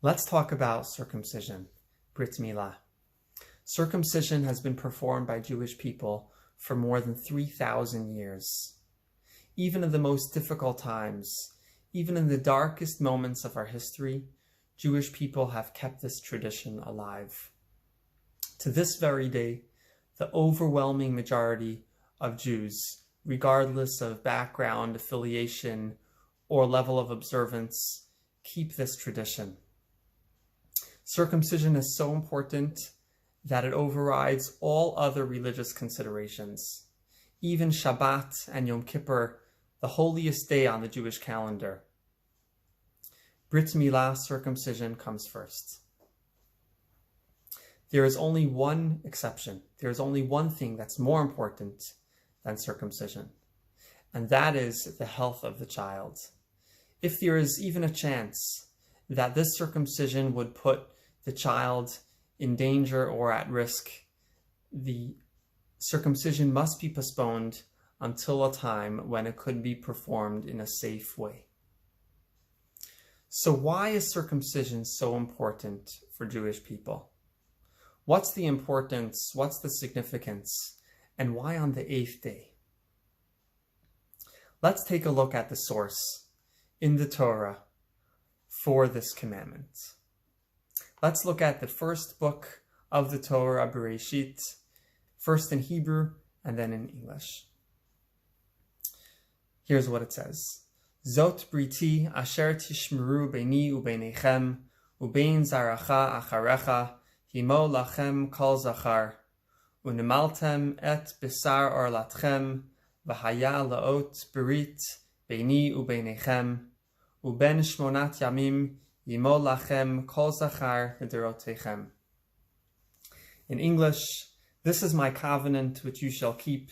Let's talk about circumcision, Brit Milah. Circumcision has been performed by Jewish people for more than 3,000 years. Even in the most difficult times, even in the darkest moments of our history, Jewish people have kept this tradition alive. To this very day, the overwhelming majority of Jews, regardless of background, affiliation, or level of observance, keep this tradition. Circumcision is so important that it overrides all other religious considerations. Even Shabbat and Yom Kippur, the holiest day on the Jewish calendar. Brit Milah, circumcision, comes first. There is only one exception. There is only one thing that's more important than circumcision, and that is the health of the child. If there is even a chance that this circumcision would put the child in danger or at risk, the circumcision must be postponed until a time when it could be performed in a safe way. So why is circumcision so important for Jewish people? What's the importance? What's the significance? And why on the 8th day? Let's take a look at the source in the Torah for this commandment. Let's look at the first book of the Torah, Bereshit, first in Hebrew and then in English. Here's what it says. Zot briti asher tishmeru beini ubeinechem ubein zaracha acharecha himo lachem kol zachar unemaltem et besar orlatchem v'haya laot berit beini ubeinechem uben shmonat yamim yimo lachem kol zachar v'derotechem. In English, this is my covenant which you shall keep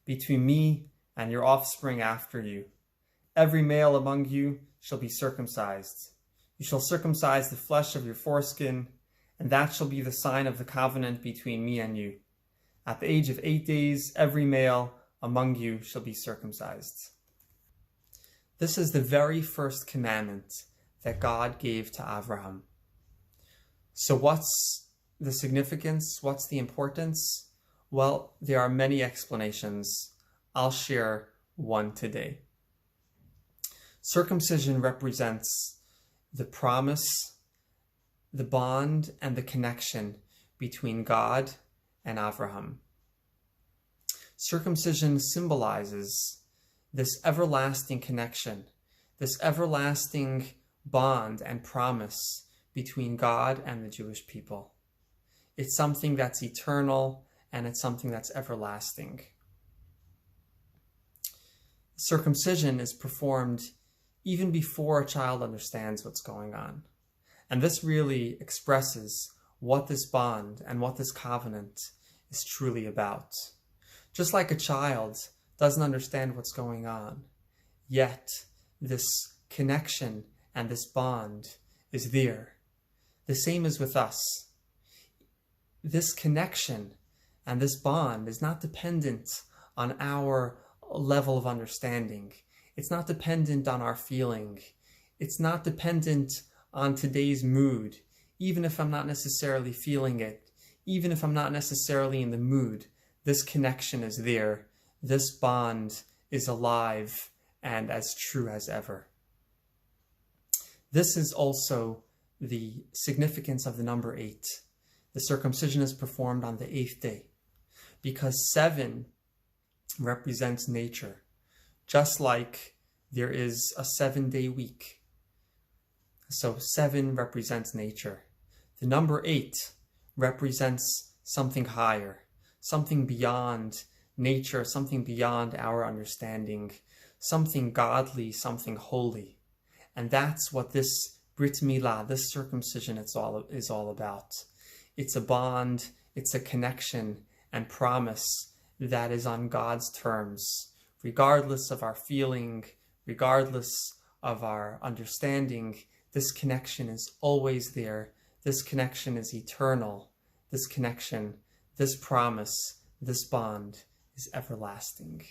between me and your offspring after you. Every male among you shall be circumcised. You shall circumcise the flesh of your foreskin, and that shall be the sign of the covenant between me and you. At the age of 8 days, every male among you shall be circumcised. This is the very first commandment that God gave to Abraham. So what's the significance? What's the importance? Well, there are many explanations. I'll share one today. Circumcision represents the promise, the bond, and the connection between God and Abraham. Circumcision symbolizes this everlasting connection, this everlasting bond and promise between God and the Jewish people. It's something that's eternal, and it's something that's everlasting. Circumcision is performed even before a child understands what's going on. And this really expresses what this bond and what this covenant is truly about. Just like a child doesn't understand what's going on, yet this connection and this bond is there. The same is with us. This connection and this bond is not dependent on our level of understanding. It's not dependent on our feeling. It's not dependent on today's mood. Even if I'm not necessarily feeling it, even if I'm not necessarily in the mood, this connection is there. This bond is alive and as true as ever. This is also the significance of the number 8. The circumcision is performed on the 8th day because 7 represents nature, just like there is a 7-day week. So 7 represents nature. The number 8 represents something higher, something beyond nature, something beyond our understanding, something godly, something holy. And that's what this Brit Milah, this circumcision, is all about. It's a bond, it's a connection and promise that is on God's terms, regardless of our feeling, regardless of our understanding. This connection is always there. This connection is eternal. This connection, this promise, this bond is everlasting.